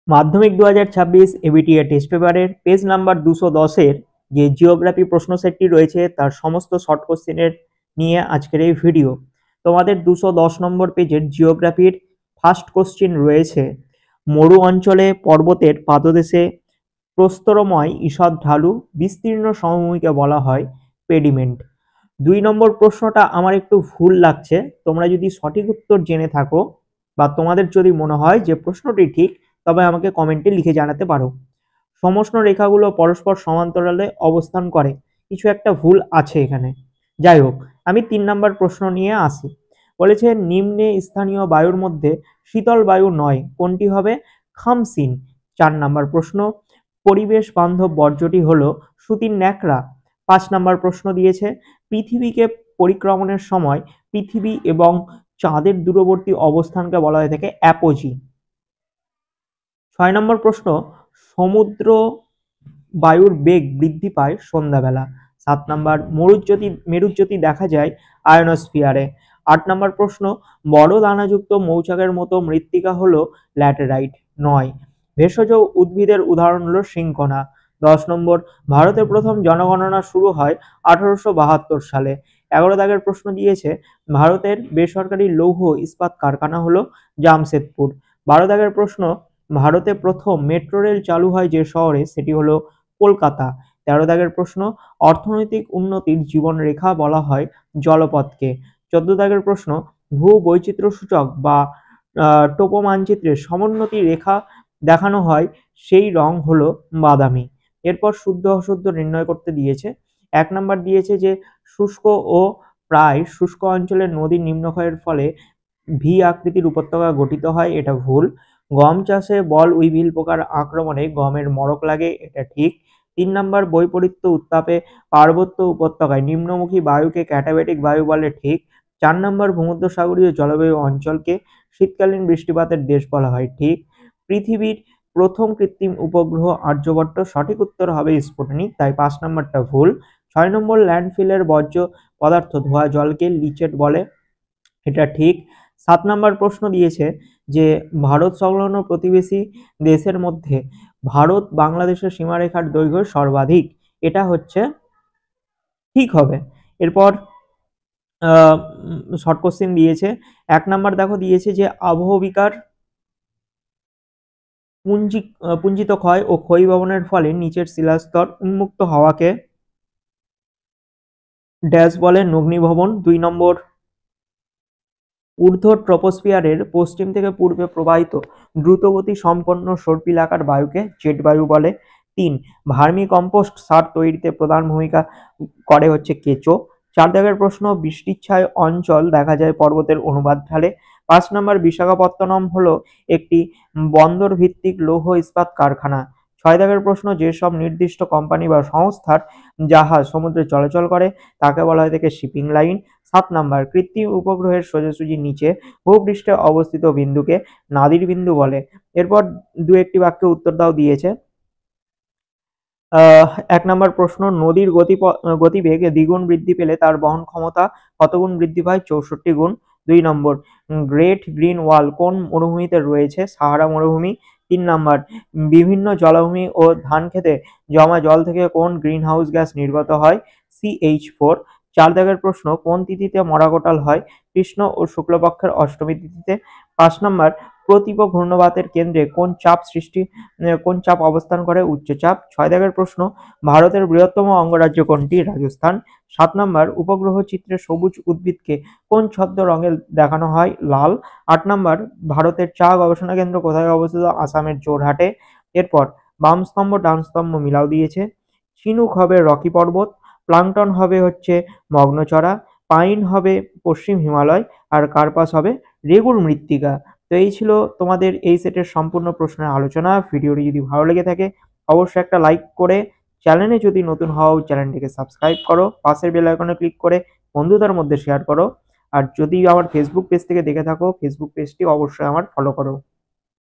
মাধ্যমিক 2026 ABTA test পেপারের page number 210-এর যে জিওগ্রাফি প্রশ্ন সেটটি রয়েছে তার সমস্ত শর্ট কোশ্চেনের নিয়ে আজকের এই ভিডিও। তোমাদের 210 নম্বর পেজের জিওগ্রাফির ফার্স্ট কোশ্চেন রয়েছে, মরু অঞ্চলে পর্বতের পাদদেশে প্রস্তরময় ঈষৎ ঢালু বিস্তীর্ণ সমভূমিকে বলা হয় পেডিমেন্ট। 2 নম্বর প্রশ্নটা আমার একটু ভুল লাগছে, তোমরা যদি সঠিক উত্তর জেনে থাকো বা তোমাদের যদি মনে হয় যে প্রশ্নটি ঠিক, তবে আমাকে কমেন্টে লিখে জানাতে পারো। সমষ্ণ রেখাগুলো পরস্পর সমান্তরালে অবস্থান করে, কিছু একটা ভুল আছে এখানে। যাই হোক, আমি 3 নম্বর প্রশ্ন নিয়ে আসি। বলেছে নিম্নে স্থানীয় বায়ুর মধ্যে শীতল বায়ু নয় কোনটি হবে? খামসিন। 4 নম্বর প্রশ্ন, পরিবেশ বান্ধব বর্জ্যটি হলো সুতির ন্যাকড়া। 5 নম্বর প্রশ্ন দিয়েছে পৃথিবীকে পরিক্রমণের সময় পৃথিবী এবং চাঁদের দূরবর্তী অবস্থানকে বলা হয়ে থাকে অ্যাপোজি। 6 নম্বর প্রশ্ন, সমুদ্র বায়ুর বেগ বৃদ্ধি পায় সন্ধ্যাবেলা। 7 নম্বর, মেরুজ্যোতি দেখা যায় আয়নোস্ফিয়ারে। 8 নম্বর প্রশ্ন, বড় দানাযুক্ত মৌচাকের মতো মৃত্তিকা হলো ল্যাটেরাইট। 9, ভেষজ উদ্ভিদের উদাহরণ হলো সিনকোনা। 10 নম্বর, ভারতের প্রথম জনগণনা শুরু হয় 1872 সালে। 11 দাগের প্রশ্ন দিয়েছে ভারতের বেসরকারি লৌহ ইস্পাত কারখানা হলো জামশেদপুর। 12 দাগের প্রশ্ন, ভারতে প্রথম মেট্রো রেল চালু হয় যে শহরে সেটি হলো কলকাতা। 13 দাগের প্রশ্ন, অর্থনৈতিক উন্নতির জীবনরেখা বলা হয় জলপথকে। 14 দাগের প্রশ্ন, ভূ বৈচিত্র্য সূচক বা টোপো মানচিত্রের সমোন্নতি রেখা দেখানো হয়, সেই রং হলো বাদামি। এরপর শুদ্ধ অশুদ্ধ নির্ণয় করতে দিয়েছে। 1 নাম্বার দিয়েছে যে শুষ্ক ও প্রায় শুষ্ক অঞ্চলের নদীর নিম্নক্ষয়ের ফলে ভি আকৃতির উপত্যকা গঠিত হয়, এটা ভুল। গম চাষে বল উইভিল পোকার আক্রমণে গমের মরক লাগে, এটা ঠিক। 3 নাম্বার, বৈপরীত্য উত্তাপে পার্বত্য উপত্যকায় নিম্নমুখী বায়ুকে ক্যাটাবেটিক বায়ু বলে, ঠিক। 4 নাম্বার, ভূমধ্যসাগরীয় জলবায়ু অঞ্চলকে শীতকালীন বৃষ্টিপাতের দেশ বলা হয়, ঠিক। পৃথিবীর প্রথম কৃত্রিম উপগ্রহ আর্যভট্ট, সঠিক উত্তর হবে স্পুটনিক, তাই 5 নাম্বারটা ভুল। 6 নম্বর, ল্যান্ডফিলের বর্জ্য পদার্থ ধোয়া জলকে লিচেট বলে, এটা ঠিক। 7 নাম্বার প্রশ্ন দিয়েছে যে ভারত সংলগ্ন প্রতিবেশী দেশের মধ্যে ভারত বাংলাদেশের সীমারেখার দৈর্ঘ্য সর্বাধিক, এটা হচ্ছে ঠিক হবে। এরপর শর্ট কোশ্চেন দিয়েছে। 1 নাম্বার দেখো দিয়েছে যে আবহবিকার পুঞ্জিত ক্ষয় ও ক্ষয়ীভবনের ফলে নিচের শিলাস্তর উন্মুক্ত হওয়াকে ড্যাশ বলে? নগ্নীভবন। 2 নম্বর, ঊর্ধ্ব ট্রপোস্ফিয়ারের পশ্চিম থেকে পূর্বে প্রবাহিত দ্রুতগতি সম্পন্ন সর্পিলাকার বায়ুকে জেট বায়ু বলে। 3, ভার্মি কম্পোস্ট সার তৈরিতে প্রধান ভূমিকা করে হচ্ছে কেঁচো। 4 দাগের প্রশ্ন, বৃষ্টিচ্ছায় অঞ্চল দেখা যায় পর্বতের অনুবাদ ঢালে। 5 নম্বর, বিশাখাপত্তনম হলো একটি বন্দর ভিত্তিক লৌহ ইস্পাত কারখানা। 6 দাগের প্রশ্ন, যেসব নির্দিষ্ট কোম্পানি বা সংস্থার জাহাজ সমুদ্রে চলাচল করে তাকে বলা হয় থাকে শিপিং লাইন। 7 নাম্বার, কৃত্রিম উপগ্রহের সোজাসুজি নিচে ভূপৃষ্ঠে অবস্থিত বিন্দুকে নাদির বিন্দু বলে। এরপর দু একটি বাক্যে উত্তর দাও দিয়েছে। 1 নাম্বার প্রশ্ন, নদীর গতিবেগ দ্বিগুণ বৃদ্ধি পেলে তার বহন ক্ষমতা কত গুণ বৃদ্ধি পায়? 64 গুণ। 2 নম্বর, গ্রেট গ্রিন ওয়াল কোন মরুভূমিতে রয়েছে? সাহারা মরুভূমি। 3 নাম্বার, বিভিন্ন জলাভূমি ও ধান খেতে জমা জল থেকে কোন গ্রিনহাউস গ্যাস নির্গত হয়? CH4। 4 দাগের প্রশ্ন, কোন তিথিতে মরাকোটাল হয়? কৃষ্ণ ও শুক্লপক্ষের অষ্টমী তিথিতে। 5 নাম্বার, প্রতীপ ঘূর্ণবাতের কেন্দ্রে কোন চাপ অবস্থান করে? উচ্চচাপ। 6 দাগের প্রশ্ন, ভারতের বৃহত্তম অঙ্গরাজ্য কোনটি? রাজস্থান। 7 নাম্বার, উপগ্রহ চিত্রে সবুজ উদ্ভিদকে কোন ছদ্ম রঙে দেখানো হয়? লাল। 8 নাম্বার, ভারতের চা গবেষণা কেন্দ্র কোথায় অবস্থিত? আসামের জোরহাটে। এরপর বাম স্তম্ভ ডান স্তম্ভ মিলাও দিয়েছে। চিনুক হবে রকি পর্বত, প্লাঙ্কটন হবে হচ্ছে মগ্নচড়া, পাইন হবে পশ্চিম হিমালয়, আর কার্পাস হবে রেগুর মৃত্তিকা। তো এই ছিল তোমাদের এই সেটের সম্পূর্ণ প্রশ্নের আলোচনা। ভিডিওটি যদি ভালো লেগে থাকে অবশ্যই একটা লাইক করে, চ্যানেলে যদি নতুন হও চ্যানেলটিকে সাবস্ক্রাইব করো, পাশের বেল আইকনে ক্লিক করে বন্ধুদের মধ্যে শেয়ার করো। আর যদি আমার ফেসবুক পেজ থেকে দেখে থাকো ফেসবুক পেজটি অবশ্যই আমার ফলো করো।